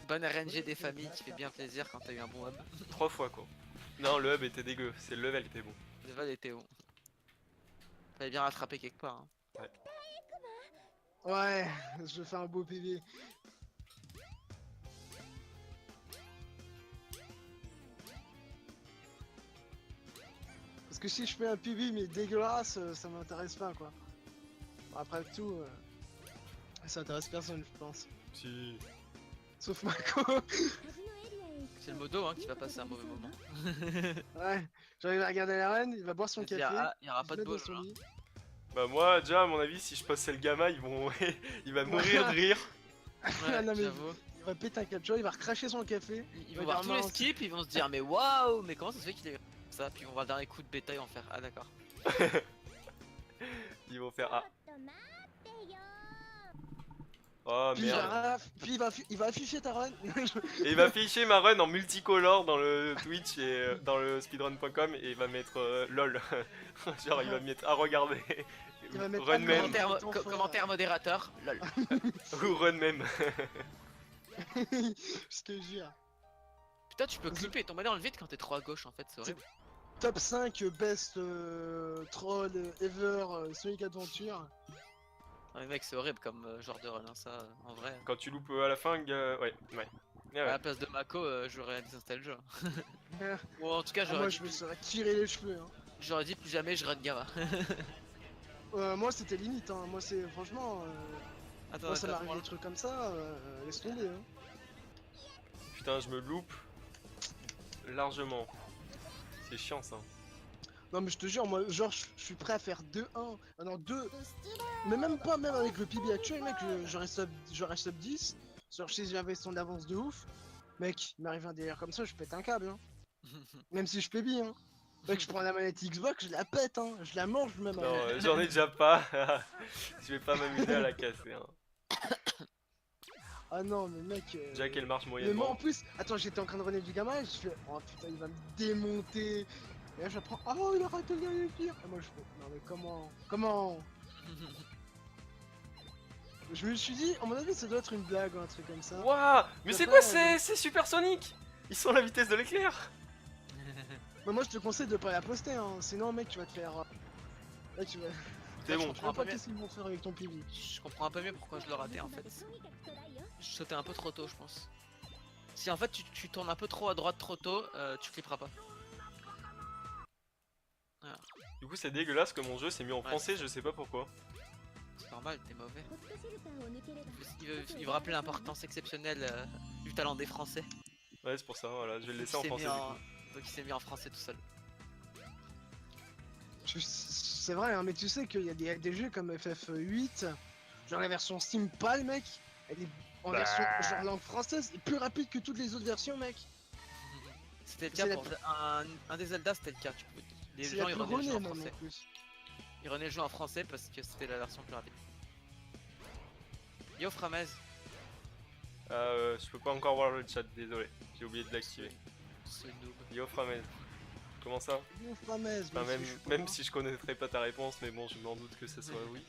Bonne RNG des familles qui fait bien plaisir quand t'as eu un bon hub. 3 fois quoi. Non, le hub était dégueu, c'est le level qui était bon. Le Val était bon. Fallait bien rattraper quelque part. Hein. Ouais. Ouais, je fais un beau PV. Parce que si je fais un PV mais dégueulasse, ça m'intéresse pas quoi. Bon, après tout, ça intéresse personne je pense. Si. Sauf Mako. C'est le modo hein, qui va passer un mauvais moment. Ouais, j'arrive à regarder la reine, il va boire son Il y café, a- il y aura il pas se de met dans bol son là. lit. Bah moi déjà à mon avis si je passe le gamma ils vont il va mourir de rire. Ouais, Non, mais j'avoue. il va péter un capture, il va recracher son café. Ils va vont voir dire, tous les mince. skips, ils vont se dire mais waouh, mais comment ça se fait qu'il est ça. Puis ils vont voir le dernier coup de bêta, ils vont faire ah d'accord. Ils vont faire ah. Oh Puis, merde. il va afficher ta run. Et il va afficher ma run en multicolore dans le Twitch et dans le speedrun.com et il va mettre lol. Genre il va mettre à regarder. Il va mettre Run un même. Commentaire, Ton fort. commentaire modérateur, lol. Ou run même. Je te jure. Putain, tu peux clipper et tomber dans le vide quand t'es trop à gauche en fait, c'est horrible. Top 5 best troll ever Sonic Adventure. Non, mais mec, c'est horrible comme genre de run, hein, ça en vrai. Quand tu loupes à la fin, ouais. Ah À ouais. la place de Mako, j'aurais désinstallé le jeu. Ah, Ou en tout cas, moi je me serais tiré les cheveux. Hein. j'aurais dit plus jamais je rate Gamma. Moi c'était limite. Hein. Moi c'est franchement. Attends, Moi ça attends, m'arrive des trucs comme ça. Laisse tomber. Hein. Putain je me loupe largement. C'est chiant ça. Non mais je te jure, moi genre je suis prêt à faire 2-1. Ah non 2. Mais même pas, même avec le PB actuel, mec, j'aurais sub 10. Genre si j'avais son avance de ouf. Mec, il m'arrive un délire comme ça, je pète un câble. Hein. Même si je PB. Hein. Mec, je prends la manette Xbox, je la pète. Hein. Je la mange même. Non, Hein. j'en ai déjà pas. Je vais pas m'amuser à la casser. Hein. Ah non, mais mec. Déjà qu'elle marche Mais moi moyennement. en plus, attends, j'étais en train de runner du gamin et je fais oh putain, il va me démonter. Et là j'apprends, oh il a raté le dernier tir. Et moi je fais, non mais comment Je me suis dit, à mon avis, ça doit être une blague ou un truc comme ça. Waouh. Mais c'est quoi c'est supersonique. Ils sont à la vitesse de l'éclair. Mais moi je te conseille de pas la poster, hein. Sinon mec tu vas te faire. Là tu vas. C'est Je bon. comprends pas qu'est-ce qu'ils vont faire avec ton PV. Je comprends un peu mieux pourquoi je le ratais en fait. Je sautais un peu trop tôt, je pense. Si en fait tu tournes un peu trop à droite trop tôt, tu clipperas pas. Du coup c'est dégueulasse que mon jeu s'est mis en Ouais. français, je sais pas pourquoi. C'est normal, t'es mauvais. Il veut rappeler l'importance exceptionnelle du talent des Français. Ouais c'est pour ça, voilà, je vais le Donc laisser en il s'est français mis du en- coup. Donc il s'est mis en français tout seul. C'est vrai, hein, mais tu sais qu'il y a des jeux comme FF8, genre la version Steam PAL, mec, elle est en Bah. version genre langue française, et plus rapide que toutes les autres versions, mec. C'était le C'est cas la pour un des Zelda, c'était le cas. Les C'est gens la ils plus revenaient le jeu en renée, même, français. en plus. Ils revenaient le jeu en français parce que c'était la version plus rapide. Yo Framez, Je peux pas encore voir le chat, désolé. J'ai oublié de l'activer. ce noob. Yo Framez. Comment ça? Ouf, Famaise, Enfin, moi même, aussi, je suis même pas si je connaîtrais pas ta réponse, mais bon, je m'en doute que ça soit oui.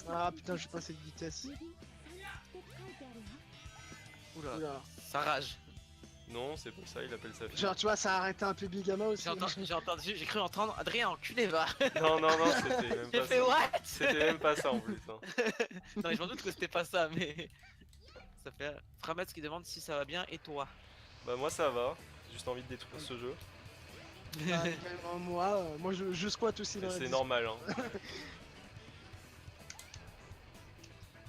loin. Ah putain, je suis passé de vitesse. Oula, Oula. ça rage. Non, c'est pas ça, il appelle ça. Genre, tu vois, ça a arrêté un peu Bigama aussi. J'ai cru entendre Adrien enculé va. Non, c'était même J'ai pas fait ça. what? C'était même pas ça en plus. Hein. Non mais je m'en doute que c'était pas ça mais... Ça fait Framez qui demande si ça va bien et toi. Bah, moi ça va, j'ai juste envie de détruire ce jeu. Ah, même moi je squatte aussi dans Et la c'est disque. normal. Hein.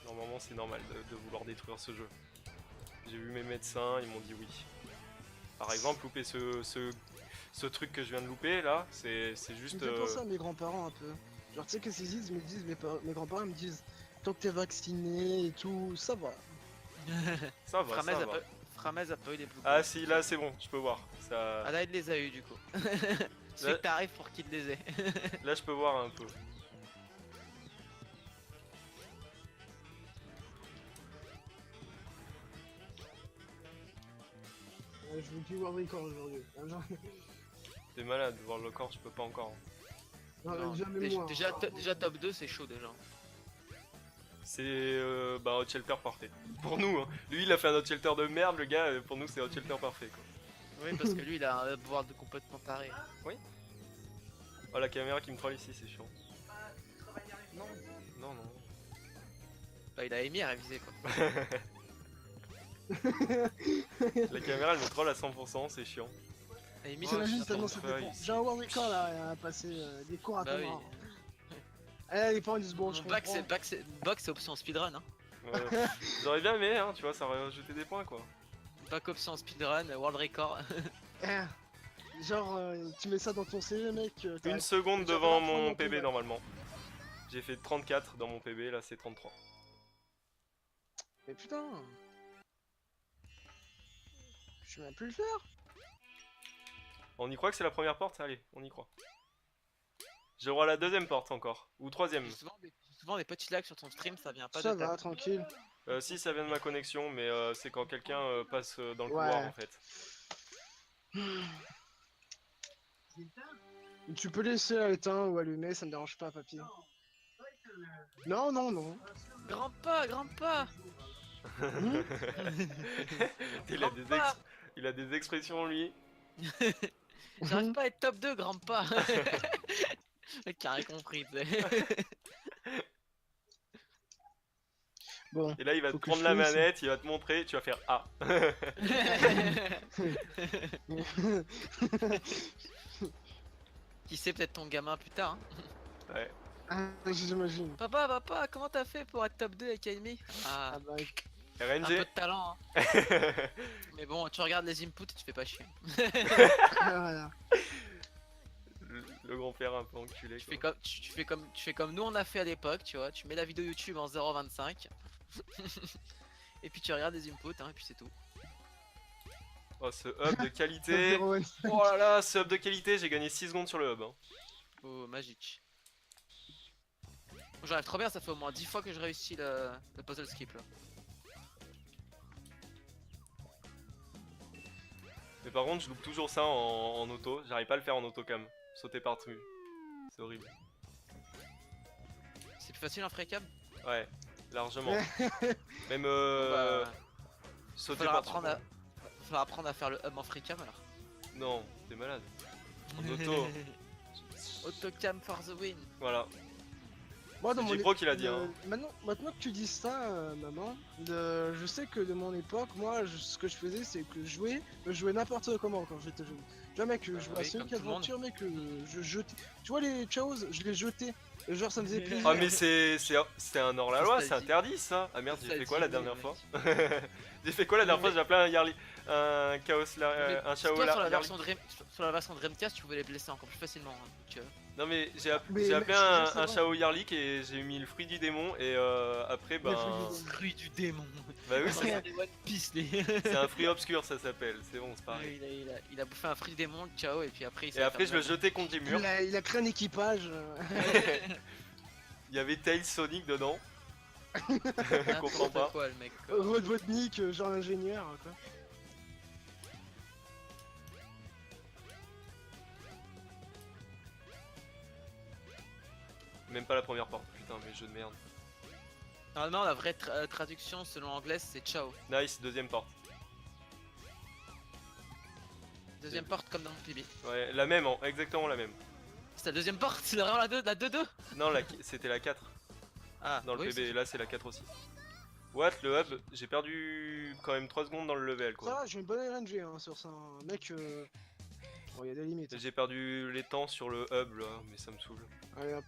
Normalement, c'est normal de vouloir détruire ce jeu. J'ai vu mes médecins, ils m'ont dit oui. Par exemple, louper ce truc que je viens de louper là, c'est Tu juste. me fais penser à mes grands-parents un peu. Genre, tu sais que ces ils me disent, mes grands-parents me disent, tant que t'es vacciné et tout, ça va. Ça va, Framez ça a va. pas... Framez a pas eu les blue Ah si, là c'est bon, je peux voir. Ça... Ah là il les a eu du coup. Celui Là- que t'arrives pour qu'il les ait. Là je peux voir un peu. Je vous dis World Record aujourd'hui. T'es malade, voir le corps, je peux pas encore. Non, Non, jamais moi. déjà top 2 c'est chaud déjà. C'est bah, hot shelter parfait. Pour nous, hein. Lui il a fait un hot shelter de merde, le gars, pour nous c'est hot shelter parfait quoi. Oui, parce que lui, il a un pouvoir de complètement taré. Oh la caméra qui me troll ici, c'est chiant. Non. Non, non. Bah, il a émis à réviser, quoi. La caméra elle me troll à 100%, c'est chiant. Amy, T'imagines je tellement t'entends c'était pas bon. ici. J'ai un world record là, à passer des cours à Bah oui. Thomas. Eh, les parents disent bon, je Mon bac, comprends. c'est option speedrun, hein. Ouais. J'aurais bien aimé, hein, tu vois, ça aurait rajouté des points quoi. Bac option speedrun, world record. Eh, genre, tu mets ça dans ton CV, mec. Une seconde déjà devant pas l'enfant mon dans ton PB bac. normalement. J'ai fait 34 dans mon PB, là c'est 33. Mais putain. Je sais même plus le faire. On y croit que c'est la première porte? Allez, on y croit. J'ai le droit à la deuxième porte encore, ou troisième. Souvent, des petits lags sur ton stream, ça vient pas Ça de ta... va, tranquille. Si ça vient de ma connexion, mais c'est quand quelqu'un passe dans le Ouais. couloir en fait. Tu peux laisser à éteindre ou allumer, ça me dérange pas, papy. Non, non, non. Grand pas, grand pas. il, a des il a des expressions lui. J'arrive pas à être top 2, grand pas. Le mec qui a rien compris, tu sais. Bon. Et là il va Faut te que prendre je la finisse. manette, il va te montrer, tu vas faire A. Qui sait, peut-être ton gamin plus tard. Hein. Ouais. Ah, j'imagine. Papa, comment t'as fait pour être top 2 avec Amy? Ah, Ah bah, un peu RNG. de talent. Hein. Mais bon, tu regardes les inputs et tu fais pas chier. voilà. Le grand-père un peu enculé. Tu quoi. fais comme nous on a fait à l'époque, tu vois. Tu mets la vidéo YouTube en 0.25. Et puis tu regardes les inputs, hein, et puis c'est tout. Oh ce hub de qualité. 0,1. Oh là là, ce hub de qualité, j'ai gagné 6 secondes sur le hub. Hein. Oh, magique. J'arrive trop bien, ça fait au moins 10 fois que je réussis le puzzle skip là. Mais par contre, je loupe toujours ça en auto. J'arrive pas à le faire en autocam. Sauter par-dessus. C'est horrible. C'est plus facile en freecam? Ouais, largement. Même Bah, sauter falloir par-dessus. apprendre à faire le hub en freecam alors. Non, t'es malade. En auto. Autocam for the win. Voilà. Moi, dans C'est mon J-Pro qui l'a dit, hein. Maintenant que tu dis ça, maman, je sais que de mon époque, moi, ce que je faisais, c'est que je jouais n'importe comment quand j'étais jeune. Tu vois, mec, je jouais à oui, Sonic comme tout le monde. Adventure, mec, je jetais. Tu vois, les Chaos, je les jetais. Et genre, ça me faisait plaisir. Ah mais c'est un hors-la-loi, c'est Nostalgie. interdit ça. Ah merde, j'ai fait quoi la dernière fois? Nostalgie, J'ai fait quoi la dernière fois? J'ai appelé un Yarly, un Chaos, Mais un Shao toi, sur la Yarly. version de Dreamcast, tu pouvais les blesser encore plus facilement. Hein, donc, Non mais j'ai Mais appelé mec, je sais un pas. Shao Yarlik et j'ai mis le fruit du démon et après ben... Fruit du démon. Bah oui, On regarde les One Piece, les... c'est un fruit obscur ça s'appelle, c'est bon, c'est pareil. il a bouffé un fruit du démon, ciao, et puis après il s'est Et après fait je le jetais contre les murs. Il a créé un équipage. Il y avait Tails Sonic dedans. Je comprends pas. Quoi, le mec, quoi. Robotnik, genre ingénieur, quoi. Même pas la première porte, putain mais jeu de merde. Normalement, la vraie traduction selon l'anglais, c'est ciao. Nice, deuxième porte. Deuxième porte comme dans le PB. Ouais, la même, exactement la même. C'est la deuxième porte, c'est vraiment la 2-2. Non, c'était la 4 Ah, dans le oui, PB, là c'est la 4 aussi. What, le hub, j'ai perdu quand même 3 secondes dans le level Ça quoi. va, j'ai une bonne RNG hein, sur ça. Mec, bon, il y a des limites. J'ai perdu les temps sur le hub là, mais ça me saoule. Allez hop.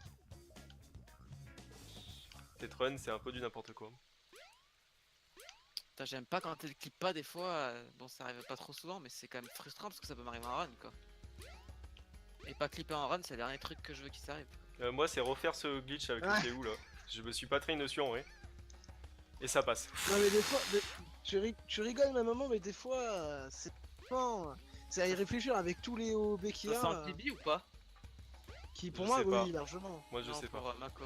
Cette run c'est un peu du n'importe quoi. Putain, j'aime pas quand elle clip pas des fois. Bon, ça arrive pas trop souvent, mais c'est quand même frustrant parce que ça peut m'arriver en run quoi. Et pas clipper en run, c'est le dernier truc que je veux qui s'arrive. Moi c'est refaire ce glitch avec le CU là. Je me suis pas traîné dessus en vrai. Et ça passe. Non mais des fois, tu rigoles ma maman, mais des fois, c'est pas... C'est à y réfléchir avec tous les OB qu'il y Ça sent a, le PB ou pas? qui pour Je moi, sais pas. oui, largement. Moi je Non, sais pour, pas. Mako.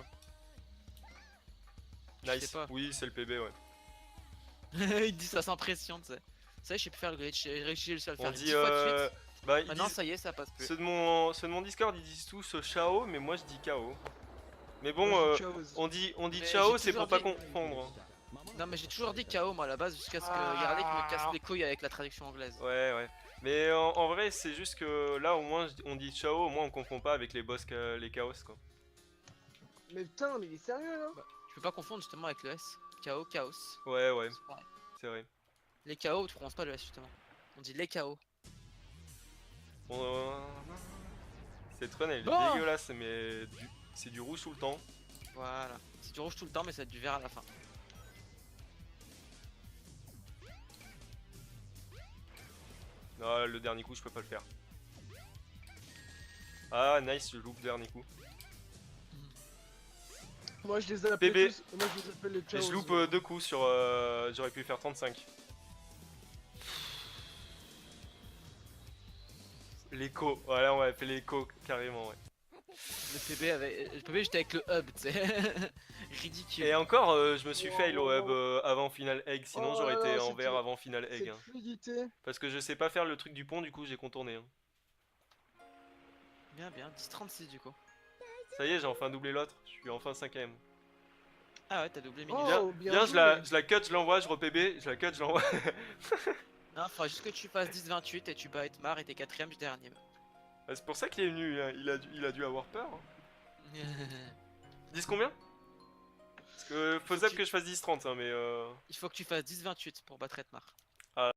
Je Nice. sais pas. Oui, c'est le PB ouais. Il dit ça sans pression, tu sais. Ça y est, je sais plus faire le glitch, j'ai réussi à le faire On 10 dit fois de suite. bah ils Maintenant, disent... ça y est, ça passe plus. Ceux de mon Discord ils disent tous Shao, mais moi je dis KO. Mais bon, Moi, j'ai chaos. on dit Mais ciao, j'ai c'est pour toujours pas dit- confondre. Non mais j'ai toujours dit KO moi à la base jusqu'à ce que Yarlik me casse les couilles avec la traduction anglaise. Ouais. Mais en vrai, c'est juste que là, au moins, on dit ciao, au moins on confond pas avec les boss, les chaos, quoi. Mais putain, mais il est sérieux là? Tu peux pas confondre justement avec le S. KO, chaos. Ouais, C'est pareil. c'est vrai. Les KO, tu prononces pas le S justement. On dit les KO. Bon, cette run, elle est Bon. dégueulasse, mais c'est du rouge tout le temps. Voilà. C'est du rouge tout le temps mais ça va être du vert à la fin. Non, le dernier coup, je peux pas le faire. Ah, nice, je loupe le dernier coup. Moi, je les appelle Bébé. tous. Moi, je les appelle les Et chaos. je loupe 2 coups sur... J'aurais pu faire 35. L'écho, voilà, on va appeler l'écho, carrément, ouais. Le PB j'étais avec le hub, tu sais. Ridicule. Et encore, je me suis fail au hub avant final egg, sinon Oh j'aurais là été là, en c'était- vert avant final egg. Cette Hein. fluidité. Parce que je sais pas faire le truc du pont, du coup j'ai contourné. Hein. Bien, 10-36 du coup. Ça y est, j'ai enfin doublé l'autre, je suis enfin 5ème. Ah ouais, t'as doublé mini. Oh, Bien, joué. je la cut, je l'envoie, je re-PB, je la cut, je l'envoie. Non, faudra juste que tu fasses 10-28 et tu bats Etmar et t'es 4ème, j'étais dernier. Ah, c'est pour ça qu'il est venu, hein. Il a dû avoir peur. Hein. 10 combien? Parce que faisable que je fasse 10-30, hein, mais Il faut que tu fasses 10-28 pour battre Etmar.